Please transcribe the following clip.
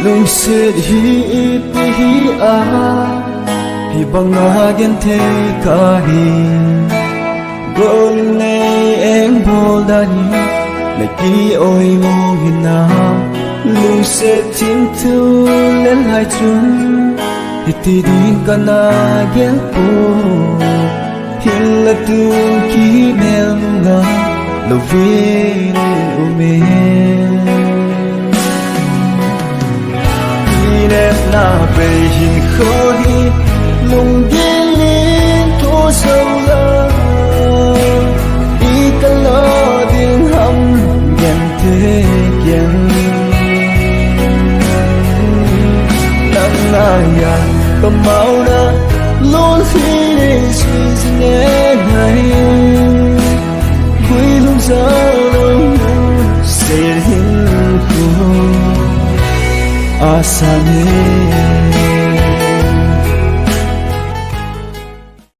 lung sit hi hi a hi banga gen te ka hi gol nei em bol da hi le ki oi mo hi na lung sit tin tu le lai chun hi ti ding kana gen po hi la tu ki mel nga lo vi o me na về hình khơi lùng điên lên thô sâu lơ đi cả lơ tiếng hâm nhận thế kiên nắng naya cầm máu đã luôn khi để suy nghĩ ngày vui lúc giờ đâu sẽ hình khô asane